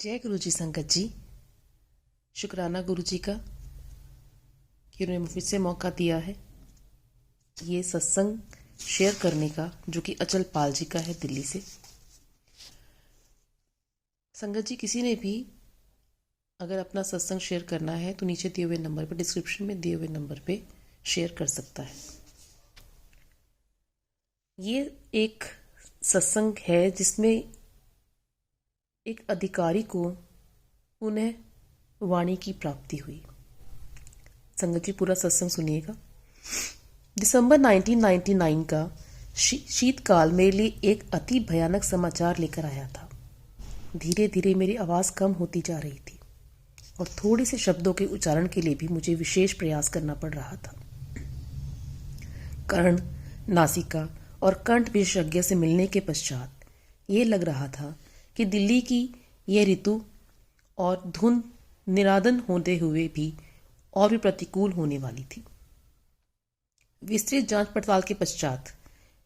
जय गुरु जी संगत जी। शुक्राना गुरु जी का कि उन्होंने मुझे से मौका दिया है ये सत्संग शेयर करने का, जो कि अचल पाल जी का है दिल्ली से। संगत जी, किसी ने भी अगर अपना सत्संग शेयर करना है तो नीचे दिए हुए नंबर पर, डिस्क्रिप्शन में दिए हुए नंबर पे शेयर कर सकता है। ये एक सत्संग है जिसमें एक अधिकारी को पुनः वाणी की प्राप्ति हुई। संगत जी, पूरा सत्संग सुनिएगा। दिसंबर 1999 का शीतकाल मेरे लिए एक अति भयानक समाचार लेकर आया था। धीरे धीरे मेरी आवाज़ कम होती जा रही थी और थोड़े से शब्दों के उच्चारण के लिए भी मुझे विशेष प्रयास करना पड़ रहा था। कर्ण, नासिका और कंठ विशेषज्ञ से मिलने के पश्चात ये लग रहा था कि दिल्ली की यह ऋतु और धुंध निरादन होते हुए भी और भी प्रतिकूल होने वाली थी। विस्तृत जांच पड़ताल के पश्चात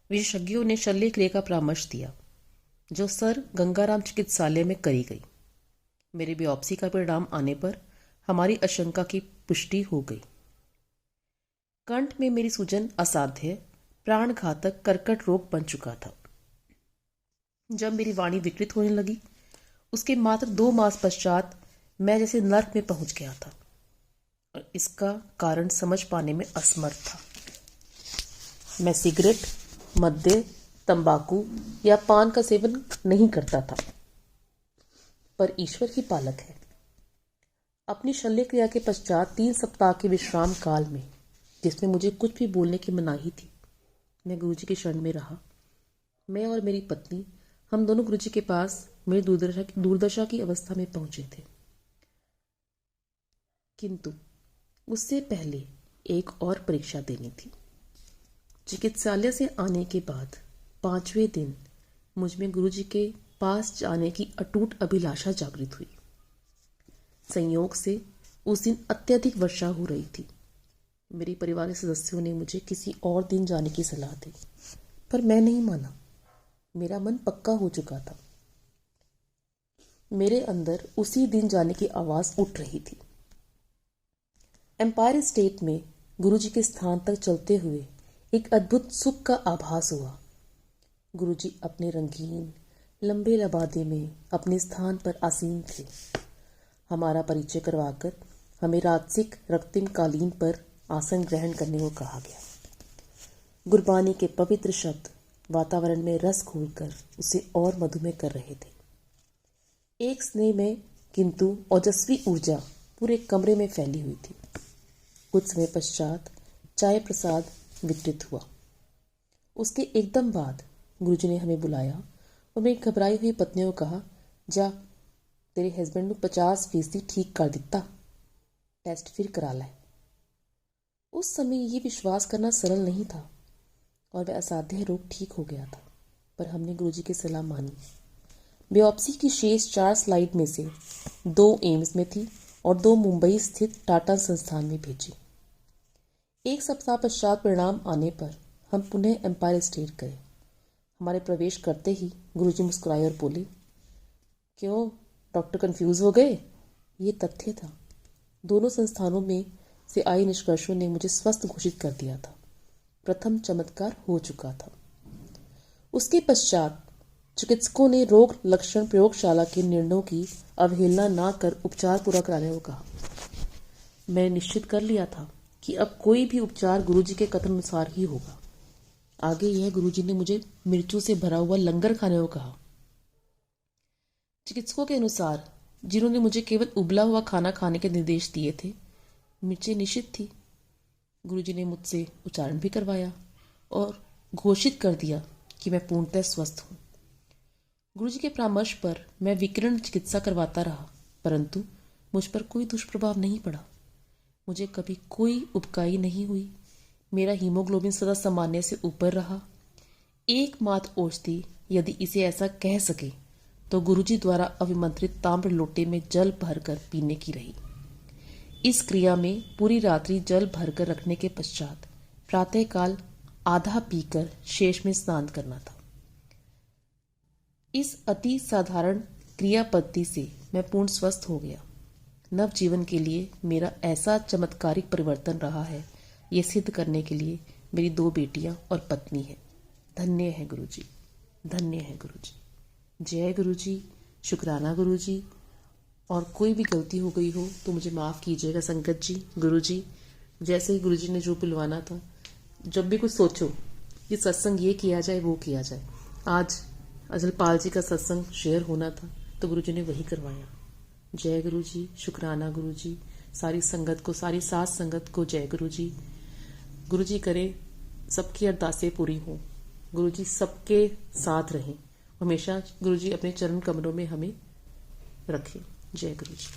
विशेषज्ञों ने शल्य क्रिया का परामर्श दिया, जो सर गंगाराम चिकित्सालय में करी गई। मेरे बियोप्सी का परिणाम आने पर हमारी आशंका की पुष्टि हो गई। कंठ में मेरी सूजन असाध्य, प्राण घातक कर्कट रोग बन चुका था। जब मेरी वाणी विकृत होने लगी, उसके मात्र 2 मास पश्चात मैं जैसे नर्क में पहुंच गया था और इसका कारण समझ पाने में असमर्थ था। मैं सिगरेट, मद्य, तंबाकू या पान का सेवन नहीं करता था, पर ईश्वर ही पालक है। अपनी शल्य क्रिया के पश्चात 3 सप्ताह के विश्राम काल में, जिसमें मुझे कुछ भी बोलने की मनाही थी, मैं गुरुजी के शरण में रहा। मैं और मेरी पत्नी, हम दोनों गुरुजी के पास मेरी दुर्दशा की अवस्था में पहुंचे थे। किंतु उससे पहले एक और परीक्षा देनी थी। चिकित्सालय से आने के बाद 5वें दिन मुझ में गुरुजी के पास जाने की अटूट अभिलाषा जागृत हुई। संयोग से उस दिन अत्यधिक वर्षा हो रही थी। मेरे परिवार के सदस्यों ने मुझे किसी और दिन जाने की सलाह दी, पर मैं नहीं माना। मेरा मन पक्का हो चुका था। मेरे अंदर उसी दिन जाने की आवाज उठ रही थी। एम्पायर स्टेट में गुरुजी के स्थान तक चलते हुए एक अद्भुत सुख का आभास हुआ। गुरुजी अपने रंगीन लंबे लबादे में अपने स्थान पर आसीन थे। हमारा परिचय करवाकर हमें राजसिक रक्तिम कालीन पर आसन ग्रहण करने को कहा गया। गुरबानी के पवित्र शब्द वातावरण में रस घोलकर उसे और मधुमेह कर रहे थे। एक स्नेह में किंतु ओजस्वी ऊर्जा पूरे कमरे में फैली हुई थी। कुछ समय पश्चात चाय प्रसाद वितरित हुआ। उसके एकदम बाद गुरुजी ने हमें बुलाया और मेरी घबराई हुई पत्नी को कहा, जा तेरे हस्बैंड को 50% ठीक कर दिता, टेस्ट फिर करा ले। उस समय ये विश्वास करना सरल नहीं था और वह असाध्य रोग ठीक हो गया था, पर हमने गुरुजी की सलाह मानी। बियोप्सी की शेष 4 स्लाइड में से 2 एम्स में थी और 2 मुंबई स्थित टाटा संस्थान में भेजी। 1 सप्ताह पश्चात परिणाम आने पर हम पुनः एम्पायर स्टेट गए। हमारे प्रवेश करते ही गुरुजी मुस्कुराए और बोले, क्यों डॉक्टर कंफ्यूज हो गए? ये तथ्य था। दोनों संस्थानों में से आए निष्कर्षों ने मुझे स्वस्थ घोषित कर दिया था। प्रथम चमत्कार हो चुका था। उसके पश्चात चिकित्सकों ने रोग लक्षण प्रयोगशाला के निर्णयों की अवहेलना न कर उपचार पूरा कराने को कहा। मैंने निश्चित कर लिया था कि अब कोई भी उपचार गुरुजी के कथन अनुसार ही होगा। आगे यह गुरुजी ने मुझे मिर्चों से भरा हुआ लंगर खाने को कहा। चिकित्सकों के अनुसार, जिन्होंने मुझे केवल उबला हुआ खाना खाने के निर्देश दिए थे, मिर्चें निषिद्ध थी। गुरुजी ने मुझसे उच्चारण भी करवाया और घोषित कर दिया कि मैं पूर्णतः स्वस्थ हूँ। गुरुजी के परामर्श पर मैं विकिरण चिकित्सा करवाता रहा, परंतु मुझ पर कोई दुष्प्रभाव नहीं पड़ा। मुझे कभी कोई उबकाई नहीं हुई। मेरा हीमोग्लोबिन सदा सामान्य से ऊपर रहा। एकमात्र औषधि, यदि इसे ऐसा कह सके, तो गुरुजी द्वारा अभिमंत्रित ताम्र लोटे में जल भरकर पीने की रही। इस क्रिया में पूरी रात्रि जल भरकर रखने के पश्चात प्रातःकाल आधा पीकर शेष में स्नान करना था। इस अति साधारण क्रिया पद्धति से मैं पूर्ण स्वस्थ हो गया। नव जीवन के लिए मेरा ऐसा चमत्कारिक परिवर्तन रहा है, ये सिद्ध करने के लिए मेरी 2 बेटियां और पत्नी है। धन्य है गुरुजी, धन्य है गुरुजी। जय गुरुजी, शुक्राना गुरुजी। और कोई भी गलती हो गई हो तो मुझे माफ़ कीजिएगा संकट जी। गुरुजी जैसे ही गुरुजी ने जो बुलवाना था, जब भी कुछ सोचो कि सत्संग ये किया जाए वो किया जाए, आज अजलपाल जी का सत्संग शेयर होना था तो गुरुजी ने वही करवाया। जय गुरुजी, शुक्राना गुरुजी। सारी संगत को, सारी साथ संगत को जय गुरुजी। गुरुजी करे सबकी अरदासें पूरी हों, गुरुजी सबके साथ रहें, हमेशा गुरुजी अपने चरण कमलों में हमें रखें। जय गुरुजी।